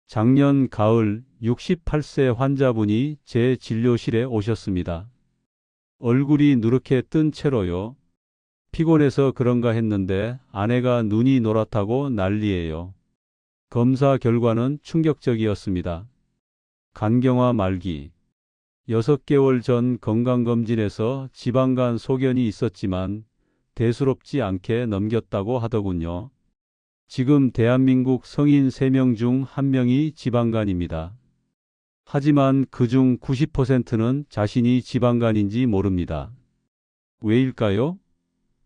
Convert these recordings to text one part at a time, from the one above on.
작년 가을 68세 환자분이 제 진료실에 오셨습니다. 얼굴이 누렇게 뜬 채로요. 피곤해서 그런가 했는데 아내가 눈이 노랗다고 난리예요. 검사 결과는 충격적이었습니다. 간경화 말기. 6개월 전 건강검진에서 지방간 소견이 있었지만 대수롭지 않게 넘겼다고 하더군요. 지금 대한민국 성인 3명 중 1명이 지방간입니다. 하지만 그중 90%는 자신이 지방간인지 모릅니다. 왜일까요?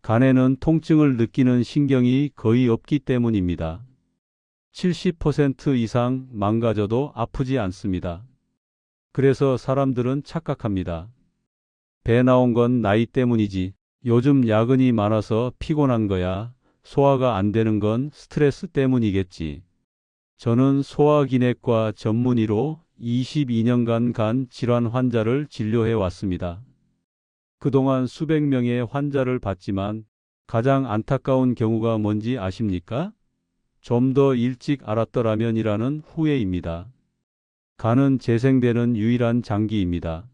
간에는 통증을 느끼는 신경이 거의 없기 때문입니다. 70% 이상 망가져도 아프지 않습니다. 그래서 사람들은 착각합니다. 배 나온 건 나이 때문이지. 요즘 야근이 많아서 피곤한 거야. 소화가 안 되는 건 스트레스 때문이겠지. 저는 소화기내과 전문의로 22년간 간 질환 환자를 진료해 왔습니다. 그동안 수백 명의 환자를 봤지만 가장 안타까운 경우가 뭔지 아십니까? 좀 더 일찍 알았더라면이라는 후회입니다. 간은 재생되는 유일한 장기입니다.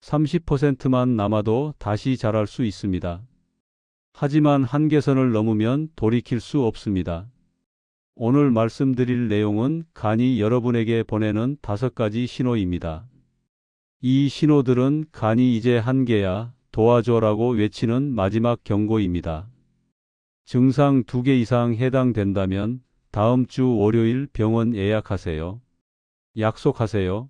30%만 남아도 다시 자랄 수 있습니다. 하지만 한계선을 넘으면 돌이킬 수 없습니다. 오늘 말씀드릴 내용은 간이 여러분에게 보내는 5가지 신호입니다. 이 신호들은 간이 이제 한계야, 도와줘라고 외치는 마지막 경고입니다. 증상 2개 이상 해당된다면 다음 주 월요일 병원 예약하세요. 약속하세요.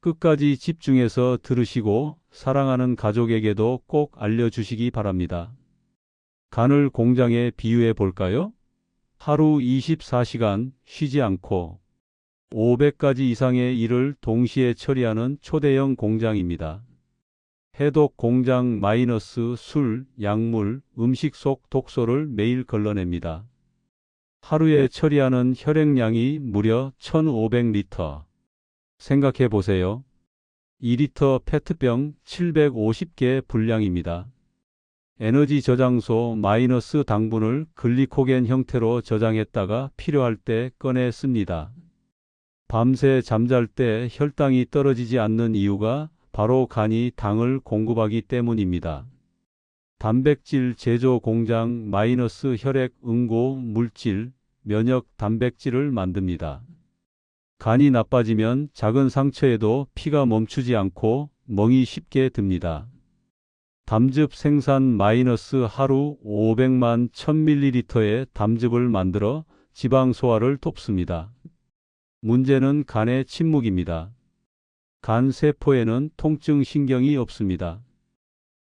끝까지 집중해서 들으시고 사랑하는 가족에게도 꼭 알려주시기 바랍니다. 간을 공장에 비유해 볼까요? 하루 24시간 쉬지 않고 500가지 이상의 일을 동시에 처리하는 초대형 공장입니다. 해독 공장 마이너스 술, 약물, 음식 속 독소를 매일 걸러냅니다. 하루에 처리하는 혈액량이 무려 1500리터. 생각해 보세요. 2리터 페트병 750개 분량입니다. 에너지 저장소 마이너스 당분을 글리코겐 형태로 저장했다가 필요할 때 꺼내 씁니다. 밤새 잠잘 때 혈당이 떨어지지 않는 이유가 바로 간이 당을 공급하기 때문입니다. 단백질 제조 공장 마이너스 혈액 응고 물질, 면역 단백질을 만듭니다. 간이 나빠지면 작은 상처에도 피가 멈추지 않고 멍이 쉽게 듭니다. 담즙 생산 마이너스 하루 500만 1000ml의 담즙을 만들어 지방 소화를 돕습니다. 문제는 간의 침묵입니다. 간 세포에는 통증 신경이 없습니다.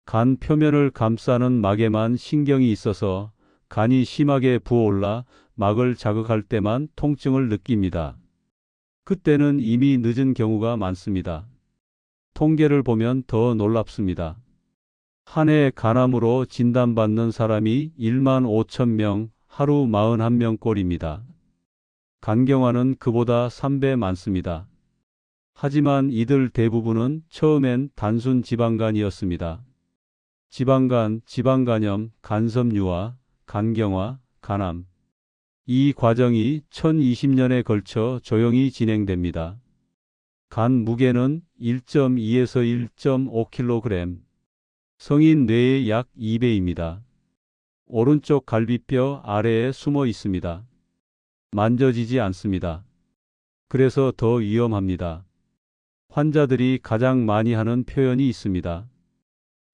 간 표면을 감싸는 막에만 신경이 있어서 간이 심하게 부어올라 막을 자극할 때만 통증을 느낍니다. 그때는 이미 늦은 경우가 많습니다. 통계를 보면 더 놀랍습니다. 한 해 간암으로 진단받는 사람이 1만 5천 명, 하루 41명꼴입니다. 간경화는 그보다 3배 많습니다. 하지만 이들 대부분은 처음엔 단순 지방간이었습니다. 지방간, 지방간염, 간섬유화, 간경화, 간암. 이 과정이 1020년에 걸쳐 조용히 진행됩니다. 간 무게는 1.2에서 1.5kg. 성인 뇌의 약 2배입니다. 오른쪽 갈비뼈 아래에 숨어 있습니다. 만져지지 않습니다. 그래서 더 위험합니다. 환자들이 가장 많이 하는 표현이 있습니다.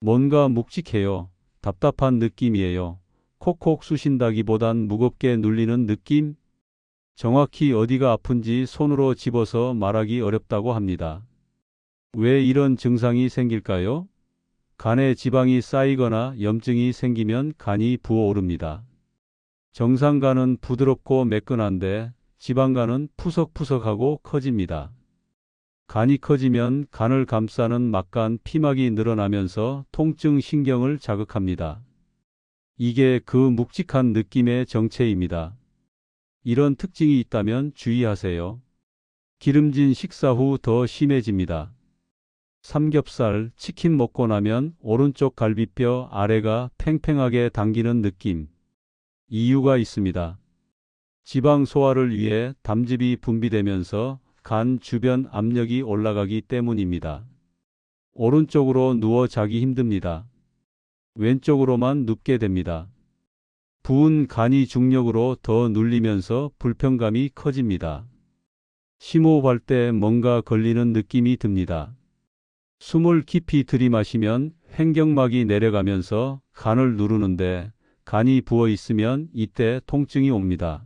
뭔가 묵직해요. 답답한 느낌이에요. 콕콕 쑤신다기보단 무겁게 눌리는 느낌? 정확히 어디가 아픈지 손으로 집어서 말하기 어렵다고 합니다. 왜 이런 증상이 생길까요? 간에 지방이 쌓이거나 염증이 생기면 간이 부어오릅니다. 정상간은 부드럽고 매끈한데 지방간은 푸석푸석하고 커집니다. 간이 커지면 간을 감싸는 막간 피막이 늘어나면서 통증 신경을 자극합니다. 이게 그 묵직한 느낌의 정체입니다. 이런 특징이 있다면 주의하세요. 기름진 식사 후 더 심해집니다. 삼겹살, 치킨 먹고 나면 오른쪽 갈비뼈 아래가 팽팽하게 당기는 느낌. 이유가 있습니다. 지방 소화를 위해 담즙이 분비되면서 간 주변 압력이 올라가기 때문입니다. 오른쪽으로 누워 자기 힘듭니다. 왼쪽으로만 눕게 됩니다. 부은 간이 중력으로 더 눌리면서 불편감이 커집니다. 심호흡할 때 뭔가 걸리는 느낌이 듭니다. 숨을 깊이 들이마시면 횡격막이 내려가면서 간을 누르는데 간이 부어 있으면 이때 통증이 옵니다.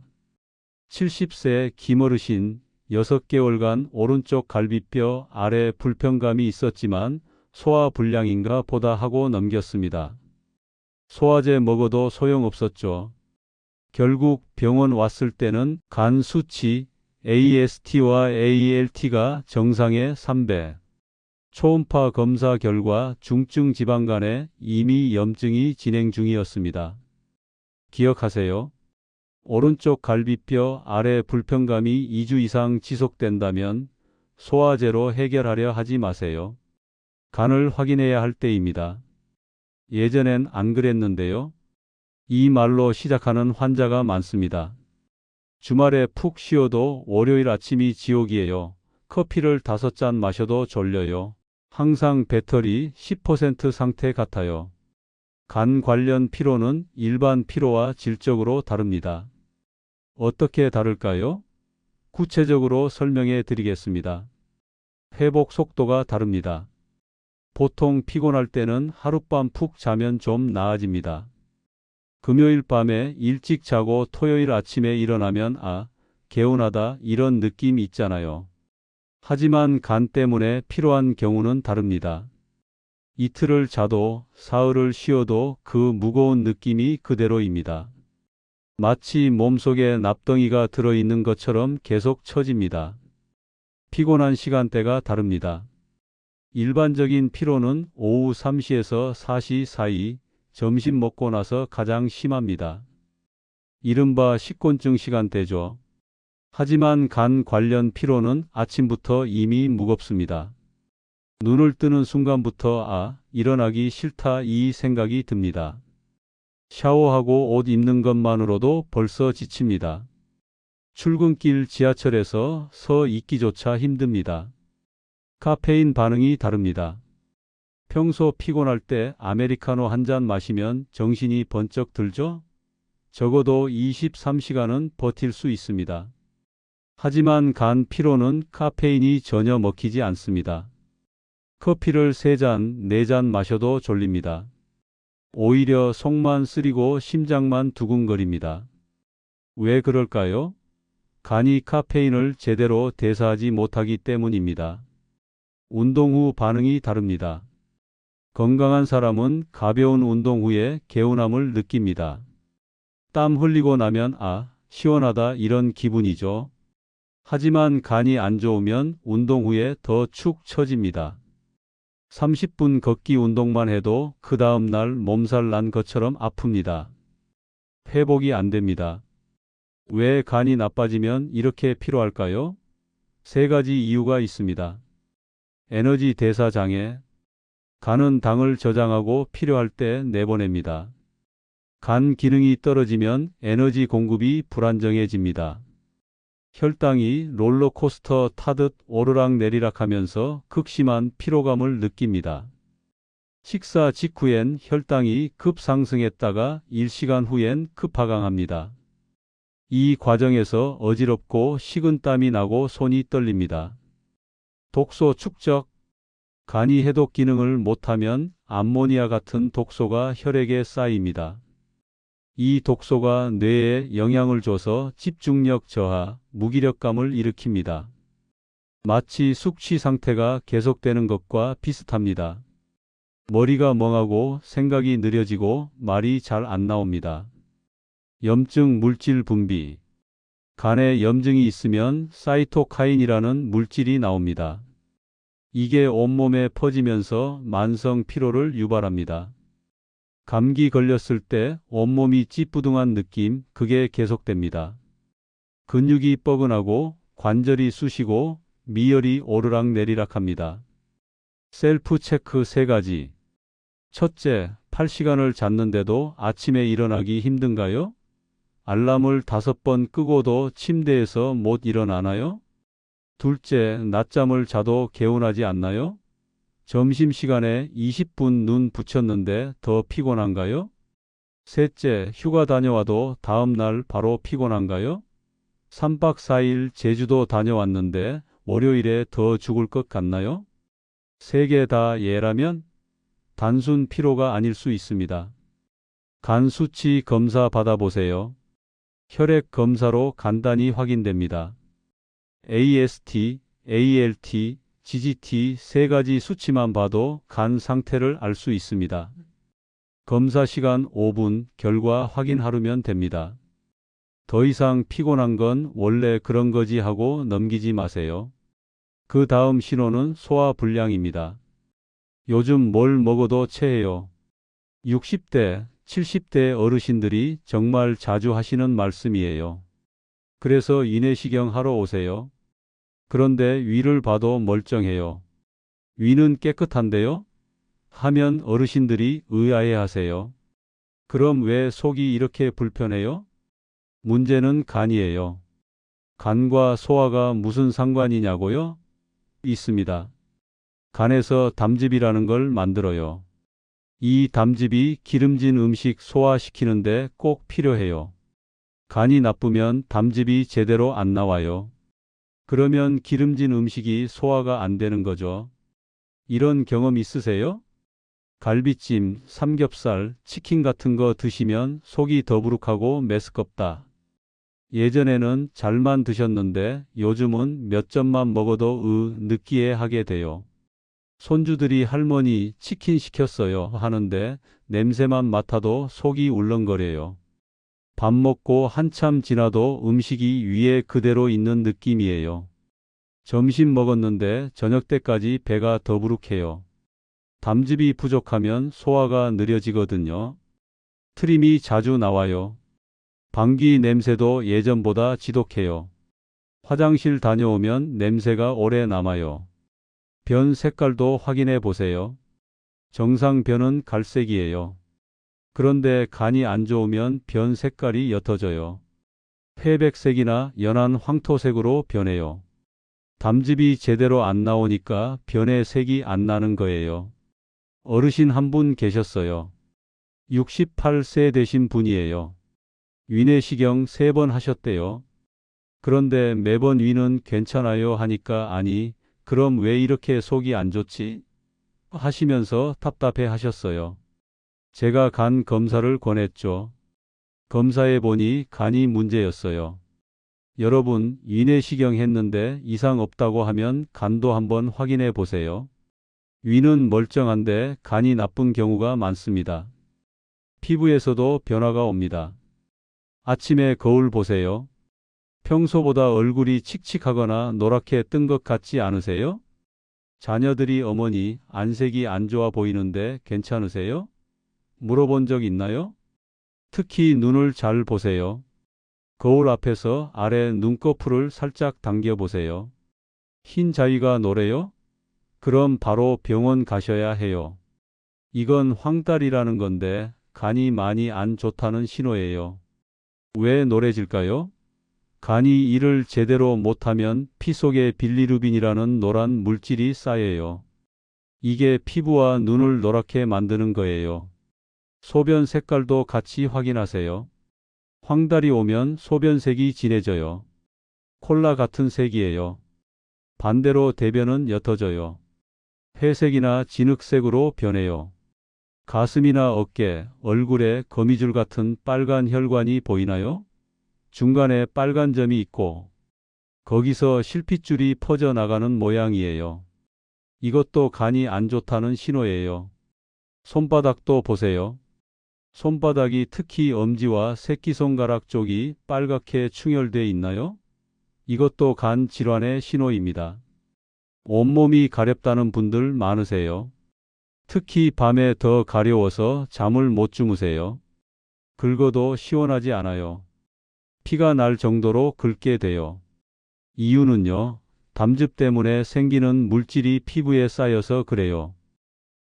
70세 김어르신 6개월간 오른쪽 갈비뼈 아래 불편감이 있었지만 소화불량인가 보다 하고 넘겼습니다. 소화제 먹어도 소용없었죠. 결국 병원 왔을 때는 간 수치 AST와 ALT가 정상의 3배. 초음파 검사 결과 중증 지방간에 이미 염증이 진행 중이었습니다. 기억하세요. 오른쪽 갈비뼈 아래 불편감이 2주 이상 지속된다면 소화제로 해결하려 하지 마세요. 간을 확인해야 할 때입니다. 예전엔 안 그랬는데요. 이 말로 시작하는 환자가 많습니다. 주말에 푹 쉬어도 월요일 아침이 지옥이에요. 커피를 5잔 마셔도 졸려요. 항상 배터리 10% 상태 같아요. 간 관련 피로는 일반 피로와 질적으로 다릅니다. 어떻게 다를까요? 구체적으로 설명해 드리겠습니다. 회복 속도가 다릅니다. 보통 피곤할 때는 하룻밤 푹 자면 좀 나아집니다. 금요일 밤에 일찍 자고 토요일 아침에 일어나면 개운하다 이런 느낌 있잖아요. 하지만 간 때문에 피로한 경우는 다릅니다. 이틀을 자도 사흘을 쉬어도 그 무거운 느낌이 그대로입니다. 마치 몸속에 납덩이가 들어있는 것처럼 계속 처집니다. 피곤한 시간대가 다릅니다. 일반적인 피로는 오후 3시에서 4시 사이 점심 먹고 나서 가장 심합니다. 이른바 식곤증 시간대죠. 하지만 간 관련 피로는 아침부터 이미 무겁습니다. 눈을 뜨는 순간부터 일어나기 싫다 이 생각이 듭니다. 샤워하고 옷 입는 것만으로도 벌써 지칩니다. 출근길 지하철에서 서 있기조차 힘듭니다. 카페인 반응이 다릅니다. 평소 피곤할 때 아메리카노 한 잔 마시면 정신이 번쩍 들죠? 적어도 23시간은 버틸 수 있습니다. 하지만 간 피로는 카페인이 전혀 먹히지 않습니다. 커피를 3잔, 4잔 마셔도 졸립니다. 오히려 속만 쓰리고 심장만 두근거립니다. 왜 그럴까요? 간이 카페인을 제대로 대사하지 못하기 때문입니다. 운동 후 반응이 다릅니다. 건강한 사람은 가벼운 운동 후에 개운함을 느낍니다. 땀 흘리고 나면 시원하다 이런 기분이죠. 하지만 간이 안 좋으면 운동 후에 더 축 처집니다. 30분 걷기 운동만 해도 그 다음 날 몸살 난 것처럼 아픕니다. 회복이 안 됩니다. 왜 간이 나빠지면 이렇게 피로할까요? 3가지 이유가 있습니다. 에너지 대사 장애. 간은 당을 저장하고 필요할 때 내보냅니다. 간 기능이 떨어지면 에너지 공급이 불안정해집니다. 혈당이 롤러코스터 타듯 오르락내리락 하면서 극심한 피로감을 느낍니다. 식사 직후엔 혈당이 급상승했다가 1시간 후엔 급하강합니다. 이 과정에서 어지럽고 식은땀이 나고 손이 떨립니다. 독소 축적. 간이 해독 기능을 못하면 암모니아 같은 독소가 혈액에 쌓입니다. 이 독소가 뇌에 영향을 줘서 집중력 저하, 무기력감을 일으킵니다. 마치 숙취 상태가 계속되는 것과 비슷합니다. 머리가 멍하고 생각이 느려지고 말이 잘 안 나옵니다. 염증 물질 분비. 간에 염증이 있으면 사이토카인이라는 물질이 나옵니다. 이게 온몸에 퍼지면서 만성 피로를 유발합니다. 감기 걸렸을 때 온몸이 찌뿌둥한 느낌, 그게 계속됩니다. 근육이 뻐근하고 관절이 쑤시고 미열이 오르락내리락합니다. 셀프 체크 3가지. 첫째, 8시간을 잤는데도 아침에 일어나기 힘든가요? 알람을 5번 끄고도 침대에서 못 일어나나요? 둘째, 낮잠을 자도 개운하지 않나요? 점심시간에 20분 눈 붙였는데 더 피곤한가요? 셋째, 휴가 다녀와도 다음 날 바로 피곤한가요? 3박 4일 제주도 다녀왔는데 월요일에 더 죽을 것 같나요? 세 개 다 예라면 단순 피로가 아닐 수 있습니다. 간 수치 검사 받아보세요. 혈액 검사로 간단히 확인됩니다. AST, ALT, GGT 세 가지 수치만 봐도 간 상태를 알 수 있습니다. 검사 시간 5분, 결과 확인하루면 됩니다. 더 이상 피곤한 건 원래 그런 거지 하고 넘기지 마세요. 그 다음 신호는 소화불량입니다. 요즘 뭘 먹어도 체해요. 60대, 70대 어르신들이 정말 자주 하시는 말씀이에요. 그래서 위내시경 하러 오세요. 그런데 위를 봐도 멀쩡해요. 위는 깨끗한데요? 하면 어르신들이 의아해 하세요. 그럼 왜 속이 이렇게 불편해요? 문제는 간이에요. 간과 소화가 무슨 상관이냐고요? 있습니다. 간에서 담즙이라는 걸 만들어요. 이 담즙이 기름진 음식 소화시키는데 꼭 필요해요. 간이 나쁘면 담즙이 제대로 안 나와요. 그러면 기름진 음식이 소화가 안 되는 거죠. 이런 경험 있으세요? 갈비찜, 삼겹살, 치킨 같은 거 드시면 속이 더부룩하고 메스껍다. 예전에는 잘만 드셨는데 요즘은 몇 점만 먹어도 느끼해하게 돼요. 손주들이 할머니 치킨 시켰어요 하는데 냄새만 맡아도 속이 울렁거려요. 밥 먹고 한참 지나도 음식이 위에 그대로 있는 느낌이에요. 점심 먹었는데 저녁 때까지 배가 더부룩해요. 담즙이 부족하면 소화가 느려지거든요. 트림이 자주 나와요. 방귀 냄새도 예전보다 지독해요. 화장실 다녀오면 냄새가 오래 남아요. 변 색깔도 확인해 보세요. 정상 변은 갈색이에요. 그런데 간이 안 좋으면 변 색깔이 옅어져요. 회백색이나 연한 황토색으로 변해요. 담즙이 제대로 안 나오니까 변의 색이 안 나는 거예요. 어르신 한 분 계셨어요. 68세 되신 분이에요. 위내시경 3번 하셨대요. 그런데 매번 위는 괜찮아요 하니까 아니, 그럼 왜 이렇게 속이 안 좋지? 하시면서 답답해 하셨어요. 제가 간 검사를 권했죠. 검사해 보니 간이 문제였어요. 여러분, 위내시경 했는데 이상 없다고 하면 간도 한번 확인해 보세요. 위는 멀쩡한데 간이 나쁜 경우가 많습니다. 피부에서도 변화가 옵니다. 아침에 거울 보세요. 평소보다 얼굴이 칙칙하거나 노랗게 뜬 것 같지 않으세요? 자녀들이 어머니, 안색이 안 좋아 보이는데 괜찮으세요? 물어본 적 있나요? 특히 눈을 잘 보세요. 거울 앞에서 아래 눈꺼풀을 살짝 당겨 보세요. 흰 자위가 노래요? 그럼 바로 병원 가셔야 해요. 이건 황달이라는 건데 간이 많이 안 좋다는 신호예요. 왜 노래질까요? 간이 일을 제대로 못하면 피 속에 빌리루빈이라는 노란 물질이 쌓여요. 이게 피부와 눈을 노랗게 만드는 거예요. 소변 색깔도 같이 확인하세요. 황달이 오면 소변색이 진해져요. 콜라 같은 색이에요. 반대로 대변은 옅어져요. 회색이나 진흙색으로 변해요. 가슴이나 어깨, 얼굴에 거미줄 같은 빨간 혈관이 보이나요? 중간에 빨간 점이 있고 거기서 실핏줄이 퍼져나가는 모양이에요. 이것도 간이 안 좋다는 신호예요. 손바닥도 보세요. 손바닥이 특히 엄지와 새끼손가락 쪽이 빨갛게 충혈돼 있나요? 이것도 간 질환의 신호입니다. 온몸이 가렵다는 분들 많으세요. 특히 밤에 더 가려워서 잠을 못 주무세요. 긁어도 시원하지 않아요. 피가 날 정도로 긁게 돼요. 이유는요, 담즙 때문에 생기는 물질이 피부에 쌓여서 그래요.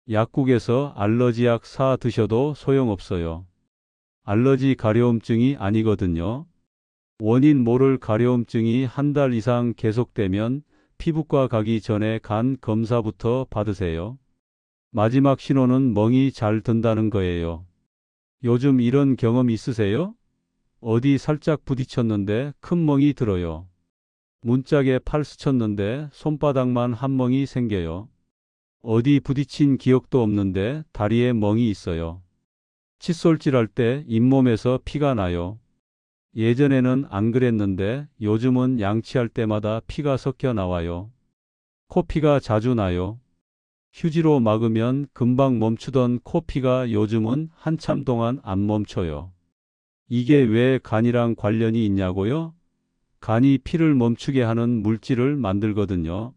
약국에서 알러지약 사 드셔도 소용없어요. 알러지 가려움증이 아니거든요. 원인 모를 가려움증이 한 달 이상 계속되면 피부과 가기 전에 간 검사부터 받으세요. 마지막 신호는 멍이 잘 든다는 거예요. 요즘 이런 경험 있으세요? 어디 살짝 부딪혔는데 큰 멍이 들어요. 문짝에 팔 스쳤는데 손바닥만 한 멍이 생겨요. 어디 부딪힌 기억도 없는데 다리에 멍이 있어요. 칫솔질할 때 잇몸에서 피가 나요. 예전에는 안 그랬는데 요즘은 양치할 때마다 피가 섞여 나와요. 코피가 자주 나요. 휴지로 막으면 금방 멈추던 코피가 요즘은 한참 동안 안 멈춰요. 이게 왜 간이랑 관련이 있냐고요? 간이 피를 멈추게 하는 물질을 만들거든요.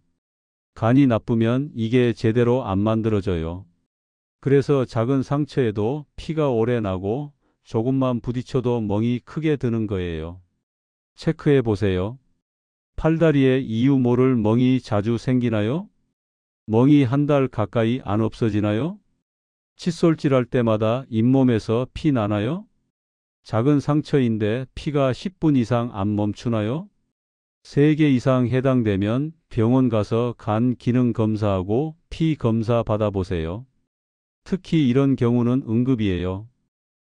간이 나쁘면 이게 제대로 안 만들어져요. 그래서 작은 상처에도 피가 오래 나고 조금만 부딪혀도 멍이 크게 드는 거예요. 체크해 보세요. 팔다리에 이유 모를 멍이 자주 생기나요? 멍이 한 달 가까이 안 없어지나요? 칫솔질할 때마다 잇몸에서 피 나나요? 작은 상처인데 피가 10분 이상 안 멈추나요? 3개 이상 해당되면 병원 가서 간 기능 검사하고 피 검사 받아보세요. 특히 이런 경우는 응급이에요.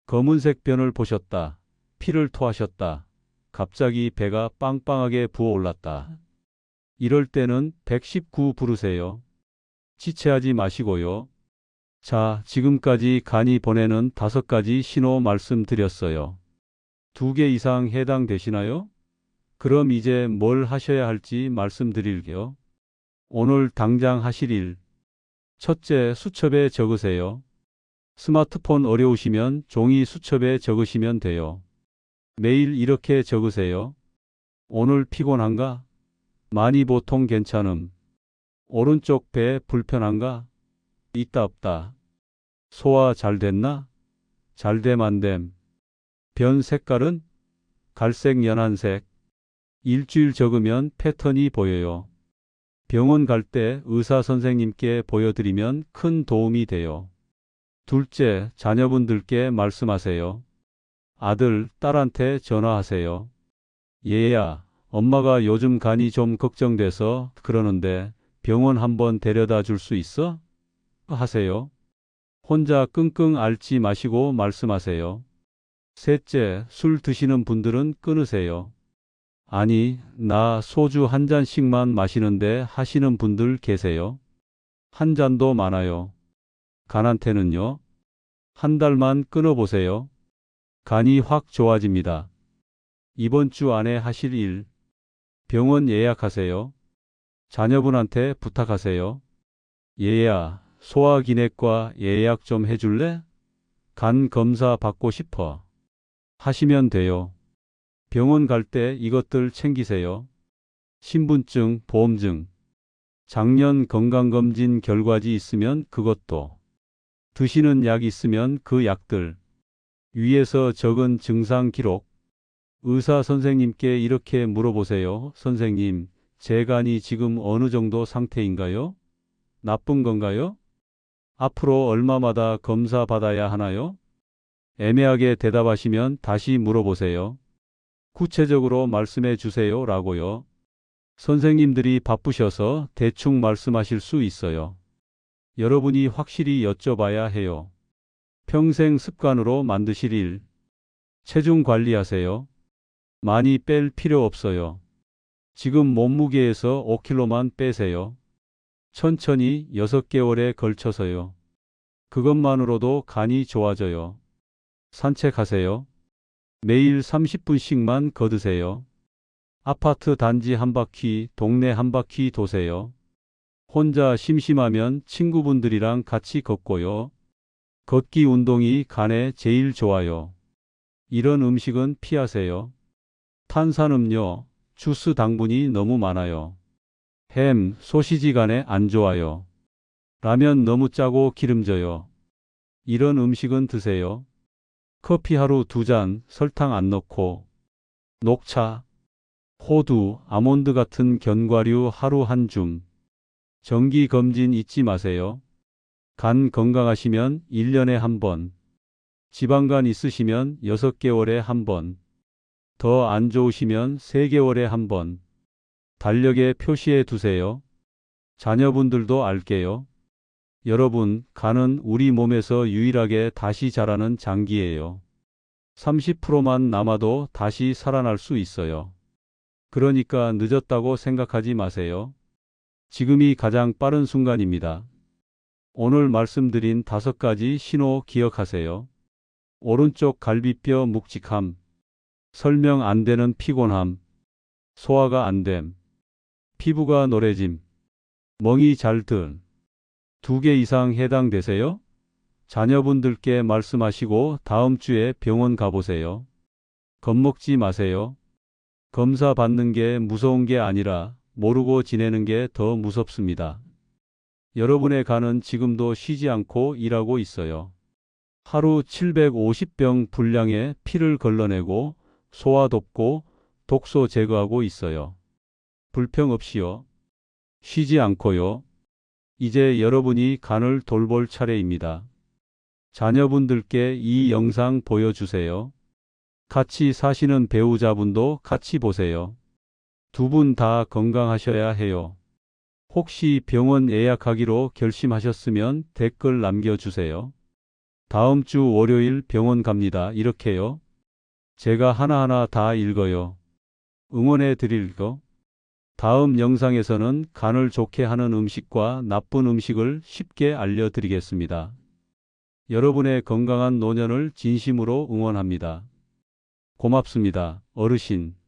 검은색 변을 보셨다. 피를 토하셨다. 갑자기 배가 빵빵하게 부어올랐다. 이럴 때는 119 부르세요. 지체하지 마시고요. 자, 지금까지 간이 보내는 5가지 신호 말씀드렸어요. 2개 이상 해당되시나요? 그럼 이제 뭘 하셔야 할지 말씀드릴게요. 오늘 당장 하실 일. 첫째, 수첩에 적으세요. 스마트폰 어려우시면 종이 수첩에 적으시면 돼요. 매일 이렇게 적으세요. 오늘 피곤한가? 많이 보통 괜찮음. 오른쪽 배 불편한가? 있다 없다. 소화 잘 됐나? 잘됨 안됨. 변 색깔은? 갈색 연한색. 일주일 적으면 패턴이 보여요. 병원 갈 때 의사 선생님께 보여드리면 큰 도움이 돼요. 둘째, 자녀분들께 말씀하세요. 아들, 딸한테 전화하세요. 얘야, 엄마가 요즘 간이 좀 걱정돼서 그러는데 병원 한번 데려다 줄 수 있어? 하세요. 혼자 끙끙 앓지 마시고 말씀하세요. 셋째, 술 드시는 분들은 끊으세요. 아니, 나 소주 한 잔씩만 마시는데 하시는 분들 계세요. 한 잔도 많아요. 간한테는요. 한 달만 끊어보세요. 간이 확 좋아집니다. 이번 주 안에 하실 일. 병원 예약하세요. 자녀분한테 부탁하세요. 얘야, 소화기내과 예약 좀 해줄래? 간 검사 받고 싶어. 하시면 돼요. 병원 갈 때 이것들 챙기세요. 신분증, 보험증. 작년 건강검진 결과지 있으면 그것도. 드시는 약 있으면 그 약들. 위에서 적은 증상 기록. 의사 선생님께 이렇게 물어보세요. 선생님, 제 간이 지금 어느 정도 상태인가요? 나쁜 건가요? 앞으로 얼마마다 검사 받아야 하나요? 애매하게 대답하시면 다시 물어보세요. 구체적으로 말씀해 주세요. 라고요. 선생님들이 바쁘셔서 대충 말씀하실 수 있어요. 여러분이 확실히 여쭤봐야 해요. 평생 습관으로 만드실 일. 체중 관리하세요. 많이 뺄 필요 없어요. 지금 몸무게에서 5kg만 빼세요. 천천히 6개월에 걸쳐서요. 그것만으로도 간이 좋아져요. 산책하세요. 매일 30분씩만 걷으세요. 아파트 단지 한 바퀴, 동네 한 바퀴 도세요. 혼자 심심하면 친구분들이랑 같이 걷고요. 걷기 운동이 간에 제일 좋아요. 이런 음식은 피하세요. 탄산음료, 주스 당분이 너무 많아요. 햄, 소시지 간에 안 좋아요. 라면 너무 짜고 기름져요. 이런 음식은 드세요. 커피 하루 2잔, 설탕 안 넣고. 녹차, 호두, 아몬드 같은 견과류 하루 한 줌. 정기 검진 잊지 마세요. 간 건강하시면 1년에 한 번. 지방간 있으시면 6개월에 한 번, 더 안 좋으시면 3개월에 한 번, 달력에 표시해 두세요. 자녀분들도 알게요. 여러분, 간은 우리 몸에서 유일하게 다시 자라는 장기예요. 30%만 남아도 다시 살아날 수 있어요. 그러니까 늦었다고 생각하지 마세요. 지금이 가장 빠른 순간입니다. 오늘 말씀드린 5가지 신호 기억하세요. 오른쪽 갈비뼈 묵직함, 설명 안 되는 피곤함, 소화가 안 됨, 피부가 노래짐, 멍이 잘 든. 2개 이상 해당되세요? 자녀분들께 말씀하시고 다음 주에 병원 가보세요. 겁먹지 마세요. 검사 받는 게 무서운 게 아니라 모르고 지내는 게 더 무섭습니다. 여러분의 간은 지금도 쉬지 않고 일하고 있어요. 하루 750병 분량의 피를 걸러내고 소화 돕고 독소 제거하고 있어요. 불평 없이요. 쉬지 않고요. 이제 여러분이 간을 돌볼 차례입니다. 자녀분들께 이 영상 보여주세요. 같이 사시는 배우자분도 같이 보세요. 2분 다 건강하셔야 해요. 혹시 병원 예약하기로 결심하셨으면 댓글 남겨주세요. 다음 주 월요일 병원 갑니다. 이렇게요. 제가 하나하나 다 읽어요. 응원해 드릴거. 다음 영상에서는 간을 좋게 하는 음식과 나쁜 음식을 쉽게 알려드리겠습니다. 여러분의 건강한 노년을 진심으로 응원합니다. 고맙습니다, 어르신.